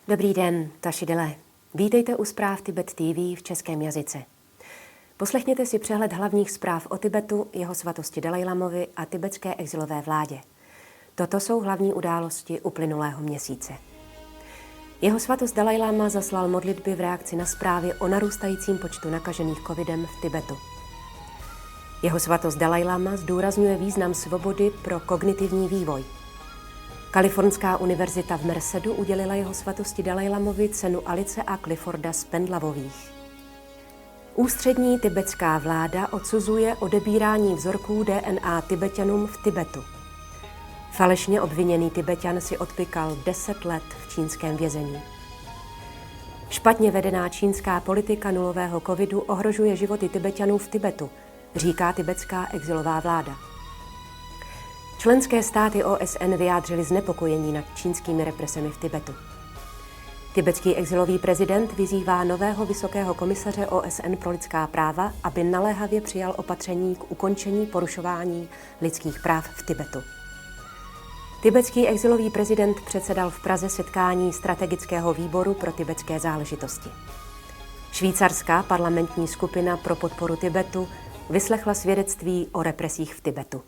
Dobrý den, Tašidele. Vítejte u zpráv Tibet TV v českém jazyce. Poslechněte si přehled hlavních zpráv o Tibetu, jeho svatosti Dalajlamovi a tibetské exilové vládě. Toto jsou hlavní události uplynulého měsíce. Jeho svatost Dalajlama zaslal modlitby v reakci na zprávy o narůstajícím počtu nakažených covidem v Tibetu. Jeho svatost Dalajlama zdůrazňuje význam svobody pro kognitivní vývoj. Kalifornská univerzita v Mercedu udělila jeho svatosti Dalajlamovi cenu Alice a Clifforda Spendlavových. Ústřední tibetská vláda odsuzuje odebírání vzorků DNA Tibeťanům v Tibetu. Falešně obviněný Tibeťan si odpykal 10 let v čínském vězení. Špatně vedená čínská politika nulového covidu ohrožuje životy Tibeťanů v Tibetu, říká tibetská exilová vláda. Členské státy OSN vyjádřily znepokojení nad čínskými represemi v Tibetu. Tibetský exilový prezident vyzývá nového vysokého komisaře OSN pro lidská práva, aby naléhavě přijal opatření k ukončení porušování lidských práv v Tibetu. Tibetský exilový prezident předsedal v Praze setkání strategického výboru pro tibetské záležitosti. Švýcarská parlamentní skupina pro podporu Tibetu vyslechla svědectví o represích v Tibetu.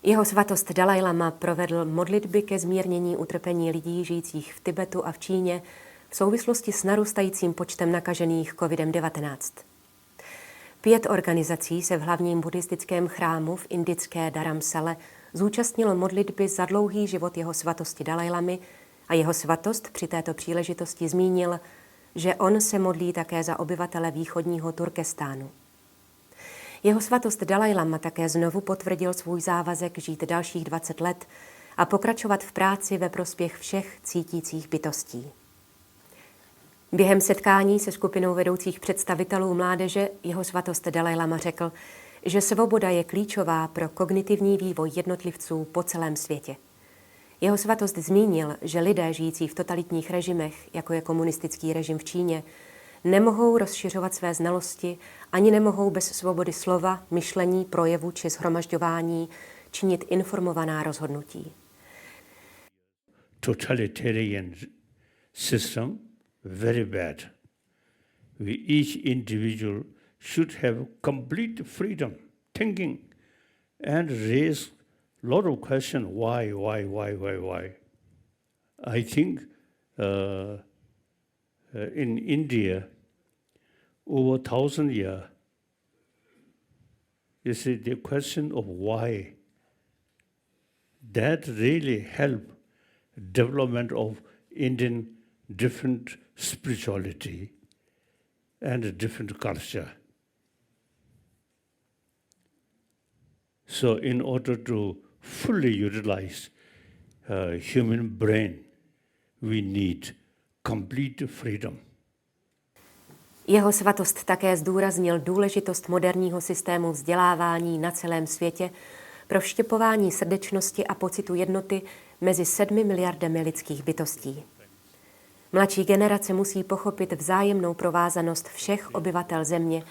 Jeho svatost Dalajlama provedl modlitby ke zmírnění utrpení lidí žijících v Tibetu a v Číně v souvislosti s narůstajícím počtem nakažených COVID-19. 5 organizací se v hlavním buddhistickém chrámu v indické Dharamsale zúčastnilo modlitby za dlouhý život jeho svatosti Dalajlamy a jeho svatost při této příležitosti zmínil, že on se modlí také za obyvatele východního Turkestánu. Jeho svatost Dalajlama také znovu potvrdil svůj závazek žít dalších 20 let a pokračovat v práci ve prospěch všech cítících bytostí. Během setkání se skupinou vedoucích představitelů mládeže jeho svatost Dalajlama řekl, že svoboda je klíčová pro kognitivní vývoj jednotlivců po celém světě. Jeho svatost zmínil, že lidé žijící v totalitních režimech, jako je komunistický režim v Číně, nemohou rozšiřovat své znalosti, ani nemohou bez svobody slova, myšlení, projevu či shromažďování činit informovaná rozhodnutí. Totalitarian system, very bad. We each individual should have complete freedom thinking and raise a lot of questions. Why? I think in India, over 1,000 years, you see the question of why, that really helped development of Indian different spirituality and a different culture. So in order to fully utilize human brain, we need complete freedom. Jeho svatost také zdůraznil důležitost moderního systému vzdělávání na celém světě pro vštěpování srdečnosti a pocitu jednoty mezi 7 miliardami lidských bytostí. Mladší generace musí pochopit vzájemnou provázanost všech obyvatel země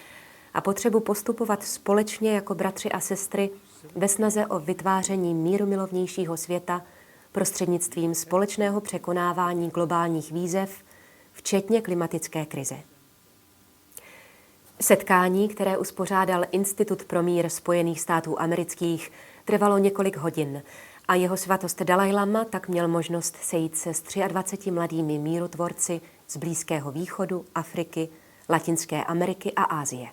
a potřebu postupovat společně jako bratři a sestry ve snaze o vytváření mírumilovnějšího světa prostřednictvím společného překonávání globálních výzev, včetně klimatické krize. Setkání, které uspořádal Institut pro mír Spojených států amerických, trvalo několik hodin a jeho svatost Dalajlama tak měl možnost sejít se s 23 mladými mírotvorci z Blízkého východu, Afriky, Latinské Ameriky a Asie.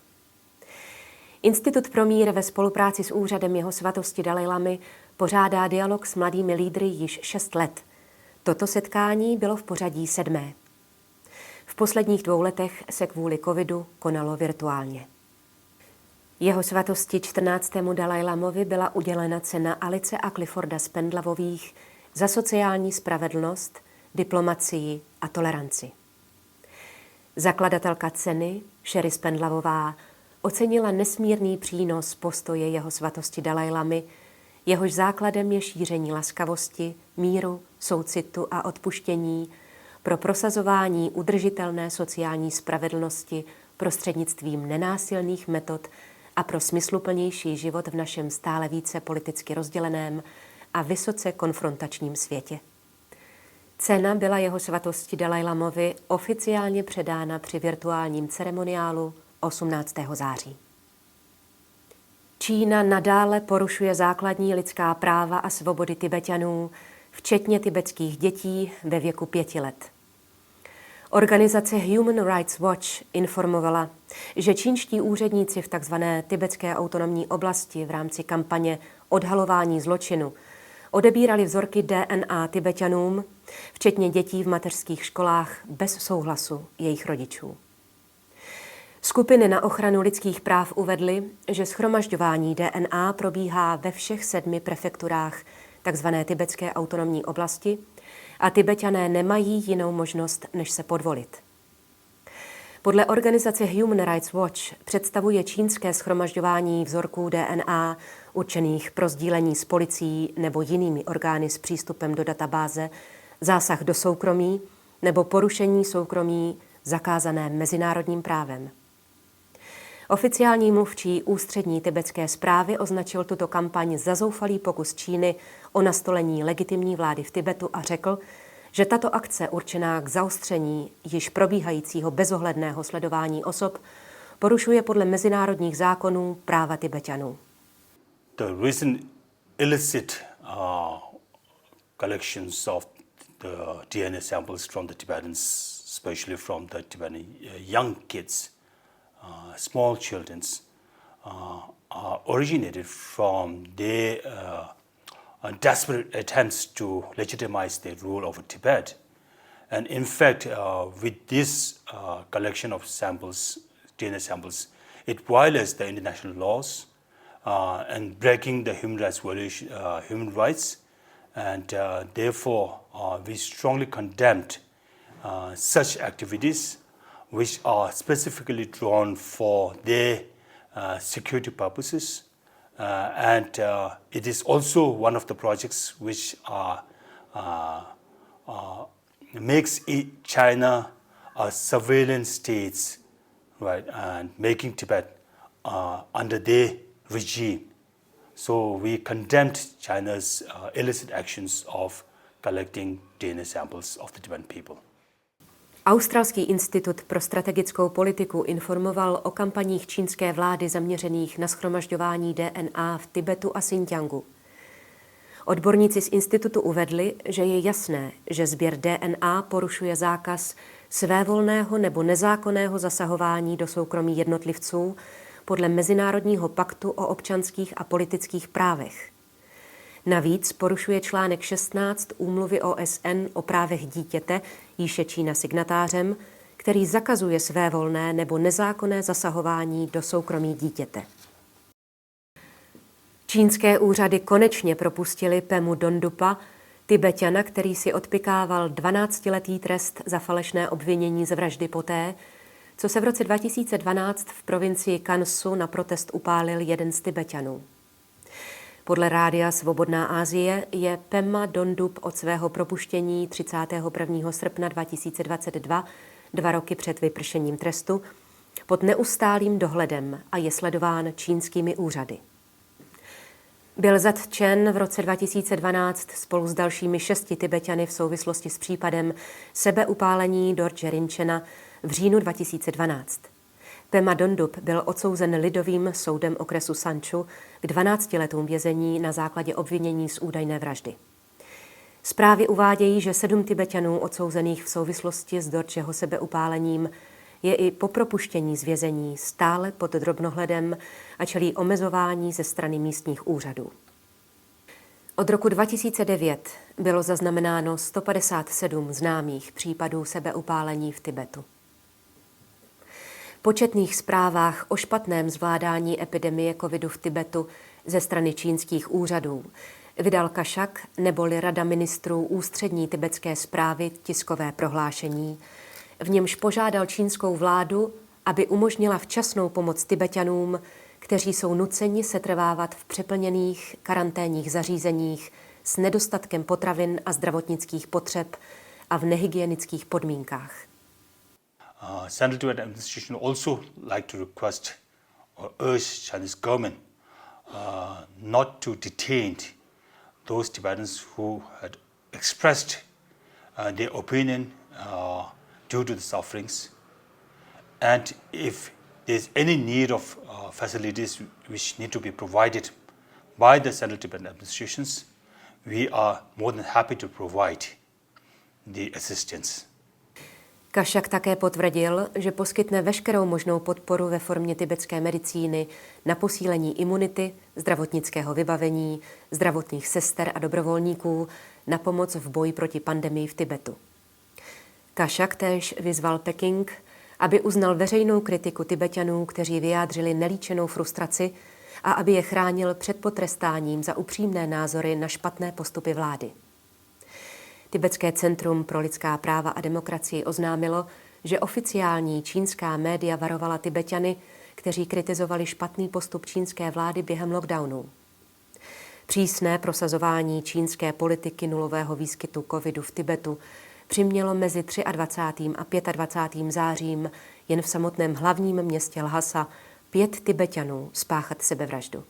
Institut pro mír ve spolupráci s úřadem jeho svatosti Dalajlamy pořádá dialog s mladými lídry již 6 let. Toto setkání bylo v pořadí 7. V posledních 2 letech se kvůli covidu konalo virtuálně. Jeho svatosti 14. Dalajlamovi byla udělena cena Alice a Clifforda Spendlavových za sociální spravedlnost, diplomacii a toleranci. Zakladatelka ceny, Sherry Spendlavová, ocenila nesmírný přínos postoje jeho svatosti Dalajlamy, jehož základem je šíření laskavosti, míru, soucitu a odpuštění, pro prosazování udržitelné sociální spravedlnosti prostřednictvím nenásilných metod a pro smysluplnější život v našem stále více politicky rozděleném a vysoce konfrontačním světě. Cena byla jeho svatosti Dalajlamovi oficiálně předána při virtuálním ceremoniálu 18. září. Čína nadále porušuje základní lidská práva a svobody Tibeťanů, včetně tibetských dětí ve věku 5 let. Organizace Human Rights Watch informovala, že čínští úředníci v tzv. Tibetské autonomní oblasti v rámci kampaně odhalování zločinu odebírali vzorky DNA Tibeťanům, včetně dětí v mateřských školách, bez souhlasu jejich rodičů. Skupiny na ochranu lidských práv uvedly, že shromažďování DNA probíhá ve všech 7 prefekturách tzv. Tibetské autonomní oblasti a Tibeťané nemají jinou možnost, než se podvolit. Podle organizace Human Rights Watch představuje čínské shromažďování vzorků DNA určených pro sdílení s policií nebo jinými orgány s přístupem do databáze zásah do soukromí nebo porušení soukromí zakázané mezinárodním právem. Oficiální mluvčí ústřední tibetské správy označil tuto kampaň za zoufalý pokus Číny o nastolení legitimní vlády v Tibetu a řekl, že tato akce určená k zaostření již probíhajícího bezohledného sledování osob porušuje podle mezinárodních zákonů práva Tibeťanů. The recent illicit collections of the DNA samples from the Tibetans, especially from the Tibetan young kids, small children, are originated from their desperate attempts to legitimize their rule over Tibet. And in fact, with this collection of samples, DNA samples, it violates the international laws and breaking the human rights. And therefore, we strongly condemned such activities which are specifically drawn for their security purposes. And it is also one of the projects which makes China a surveillance state, right, and making Tibet under their regime. So we condemned China's illicit actions of collecting DNA samples of the Tibetan people. Australský institut pro strategickou politiku informoval o kampaních čínské vlády zaměřených na shromažďování DNA v Tibetu a Xinjiangu. Odborníci z institutu uvedli, že je jasné, že sběr DNA porušuje zákaz svévolného nebo nezákonného zasahování do soukromí jednotlivců podle Mezinárodního paktu o občanských a politických právech. Navíc porušuje článek 16 Úmluvy OSN o právech dítěte, jíž je Čína signatářem, který zakazuje svévolné nebo nezákonné zasahování do soukromí dítěte. Čínské úřady konečně propustili Pemu Dondupa, Tibeťana, který si odpykával 12letý trest za falešné obvinění z vraždy poté, co se v roce 2012 v provincii Kansu na protest upálil jeden z Tibeťanů. Podle rádia Svobodná Asie je Pema Dondup od svého propuštění 31. srpna 2022, 2 roky před vypršením trestu, pod neustálým dohledem a je sledován čínskými úřady. Byl zatčen v roce 2012 spolu s dalšími 6 Tibeťany v souvislosti s případem sebeupálení Dorje Rinpochena v říjnu 2012. Pema Dondup byl odsouzen lidovým soudem okresu Sanchu k 12 letům vězení na základě obvinění z údajné vraždy. Zprávy uvádějí, že 7 Tibeťanů odsouzených v souvislosti s Dorjeho sebeupálením je i po propuštění z vězení stále pod drobnohledem a čelí omezování ze strany místních úřadů. Od roku 2009 bylo zaznamenáno 157 známých případů sebeupálení v Tibetu. V početných zprávách o špatném zvládání epidemie covidu v Tibetu ze strany čínských úřadů vydal Kašak neboli Rada ministrů ústřední tibetské správy tiskové prohlášení, v němž požádal čínskou vládu, aby umožnila včasnou pomoc Tibeťanům, kteří jsou nuceni setrvávat v přeplněných karanténních zařízeních s nedostatkem potravin a zdravotnických potřeb a v nehygienických podmínkách. Central Tibetan administration also like to request or urge Chinese government not to detain those Tibetans who had expressed their opinion due to the sufferings. And if there's any need of facilities which need to be provided by the Central Tibetan administrations, we are more than happy to provide the assistance. Kašak také potvrdil, že poskytne veškerou možnou podporu ve formě tibetské medicíny na posílení imunity, zdravotnického vybavení, zdravotních sester a dobrovolníků na pomoc v boji proti pandemii v Tibetu. Kašak též vyzval Peking, aby uznal veřejnou kritiku Tibeťanů, kteří vyjádřili nelíčenou frustraci, a aby je chránil před potrestáním za upřímné názory na špatné postupy vlády. Tibetské centrum pro lidská práva a demokracii oznámilo, že oficiální čínská média varovala Tibeťany, kteří kritizovali špatný postup čínské vlády během lockdownu. Přísné prosazování čínské politiky nulového výskytu covidu v Tibetu přimělo mezi 23. a 25. zářím jen v samotném hlavním městě Lhasa 5 Tibeťanů spáchat sebevraždu.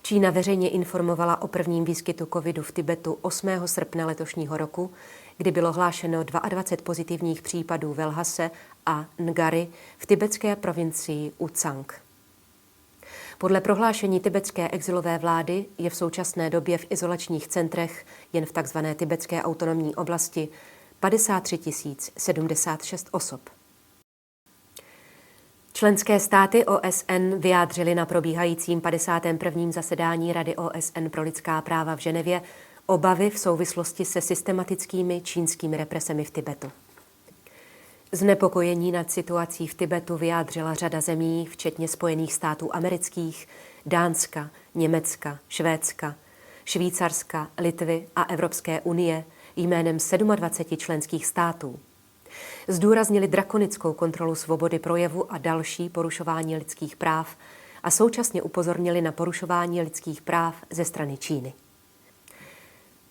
Čína veřejně informovala o prvním výskytu covidu v Tibetu 8. srpna letošního roku, kdy bylo hlášeno 22 pozitivních případů v Lhase a Ngari v tibetské provincii Ucang. Podle prohlášení tibetské exilové vlády je v současné době v izolačních centrech jen v tzv. Tibetské autonomní oblasti 53 076 osob. Členské státy OSN vyjádřily na probíhajícím 51. zasedání Rady OSN pro lidská práva v Ženevě obavy v souvislosti se systematickými čínskými represemi v Tibetu. Znepokojení nad situací v Tibetu vyjádřila řada zemí, včetně Spojených států amerických, Dánska, Německa, Švédska, Švýcarska, Litvy a Evropské unie jménem 27 členských států. Zdůraznili drakonickou kontrolu svobody projevu a další porušování lidských práv a současně upozornili na porušování lidských práv ze strany Číny.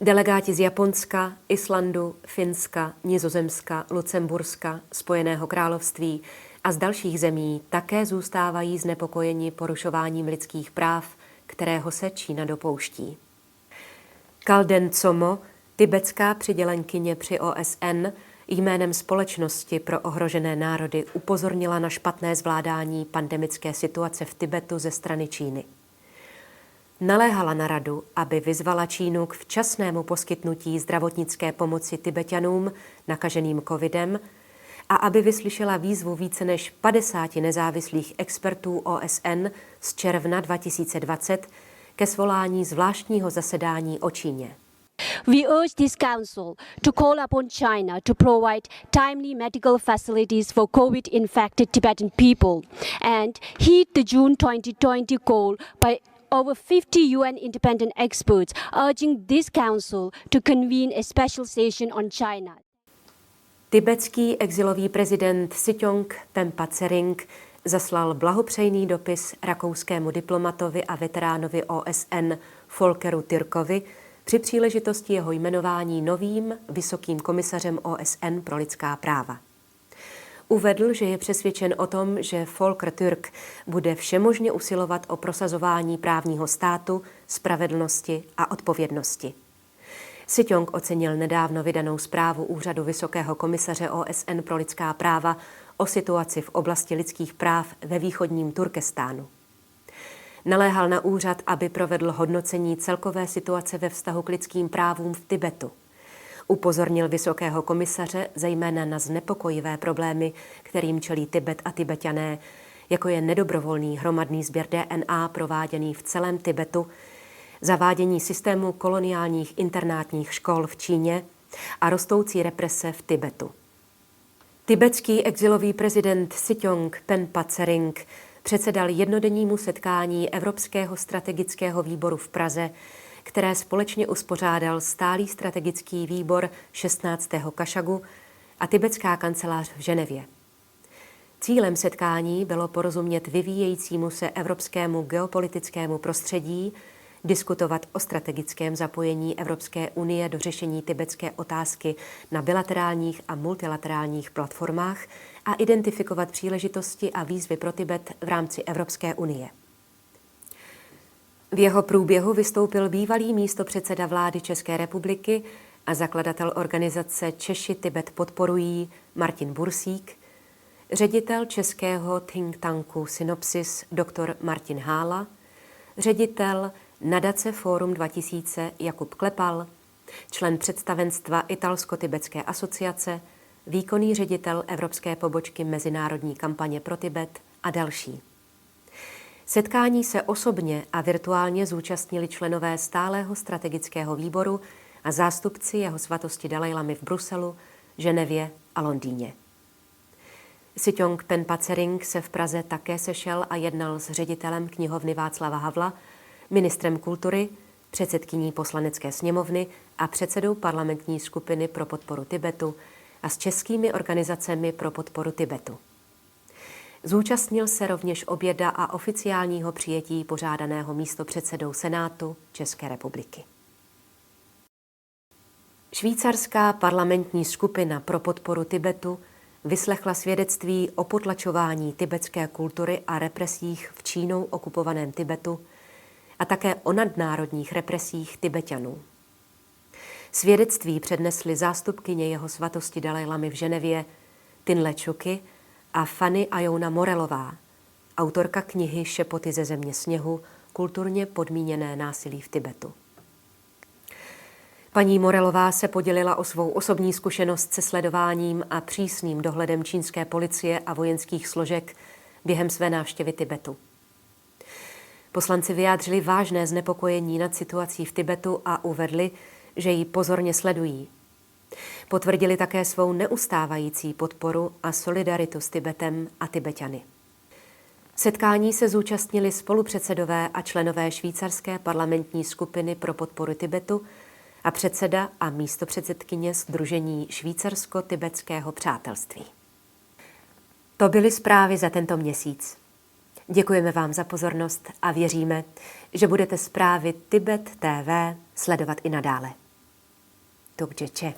Delegáti z Japonska, Islandu, Finska, Nizozemska, Lucemburska, Spojeného království a z dalších zemí také zůstávají znepokojeni porušováním lidských práv, kterého se Čína dopouští. Kalden Tsomo, tibetská přidělenkyně při OSN, jménem Společnosti pro ohrožené národy upozornila na špatné zvládání pandemické situace v Tibetu ze strany Číny. Naléhala na radu, aby vyzvala Čínu k včasnému poskytnutí zdravotnické pomoci Tibeťanům nakaženým covidem a aby vyslyšela výzvu více než 50 nezávislých expertů OSN z června 2020 ke svolání zvláštního zasedání o Číně. We urge this Council to call upon China to provide timely medical facilities for COVID-infected Tibetan people and heed the June 2020 call by over 50 UN independent experts urging this Council to convene a special session on China. Tibetský exilový prezident Siťong Pempa Tsering zaslal blahopřejný dopis rakouskému diplomatovi a veteránovi OSN Volkeru Türkovi při příležitosti jeho jmenování novým vysokým komisařem OSN pro lidská práva. Uvedl, že je přesvědčen o tom, že Volker Türk bude všemožně usilovat o prosazování právního státu, spravedlnosti a odpovědnosti. Siťong ocenil nedávno vydanou zprávu Úřadu vysokého komisaře OSN pro lidská práva o situaci v oblasti lidských práv ve východním Turkestánu. Naléhal na úřad, aby provedl hodnocení celkové situace ve vztahu k lidským právům v Tibetu. Upozornil vysokého komisaře zejména na znepokojivé problémy, kterým čelí Tibet a Tibeťané, jako je nedobrovolný hromadný sběr DNA prováděný v celém Tibetu, zavádění systému koloniálních internátních škol v Číně a rostoucí represe v Tibetu. Tibetský exilový prezident Siťong Pempa Tsering předsedal jednodennímu setkání Evropského strategického výboru v Praze, které společně uspořádal stálý strategický výbor 16. Kašagu a tibetská kancelář v Ženevě. Cílem setkání bylo porozumět vyvíjejícímu se evropskému geopolitickému prostředí, diskutovat o strategickém zapojení Evropské unie do řešení tibetské otázky na bilaterálních a multilaterálních platformách a identifikovat příležitosti a výzvy pro Tibet v rámci Evropské unie. V jeho průběhu vystoupil bývalý místopředseda vlády České republiky a zakladatel organizace Češi Tibet podporují Martin Bursík, ředitel českého think tanku Synopsis dr. Martin Hála, ředitel nadace Fórum 2000 Jakub Klepal, člen představenstva Italsko-tibetské asociace, výkonný ředitel evropské pobočky Mezinárodní kampaně pro Tibet a další. Setkání se osobně a virtuálně zúčastnili členové stálého strategického výboru a zástupci jeho svatosti Dalajlamy v Bruselu, Ženevě a Londýně. Siťong Penpa Tsering se v Praze také sešel a jednal s ředitelem knihovny Václava Havla, ministrem kultury, předsedkyní poslanecké sněmovny a předsedou parlamentní skupiny pro podporu Tibetu a s českými organizacemi pro podporu Tibetu. Zúčastnil se rovněž oběda a oficiálního přijetí pořádaného místopředsedou Senátu České republiky. Švýcarská parlamentní skupina pro podporu Tibetu vyslechla svědectví o potlačování tibetské kultury a represích v Čínou okupovaném Tibetu a také o nadnárodních represích Tibeťanů. Svědectví přednesly zástupkyně jeho svatosti Dalajlamy v Ženevě Tinle Čuky a Fanny Ajona Morelová, autorka knihy Šepoty ze země sněhu, kulturně podmíněné násilí v Tibetu. Paní Morelová se podělila o svou osobní zkušenost se sledováním a přísným dohledem čínské policie a vojenských složek během své návštěvy Tibetu. Poslanci vyjádřili vážné znepokojení nad situací v Tibetu a uvedli, že ji pozorně sledují. Potvrdili také svou neustávající podporu a solidaritu s Tibetem a Tibeťany. Setkání se zúčastnili spolupředsedové a členové švýcarské parlamentní skupiny pro podporu Tibetu a předseda a místopředsedkyně Sdružení švýcarsko-tibetského přátelství. To byly zprávy za tento měsíc. Děkujeme vám za pozornost a věříme, že budete zprávy Tibet TV sledovat i nadále. Tukđeče.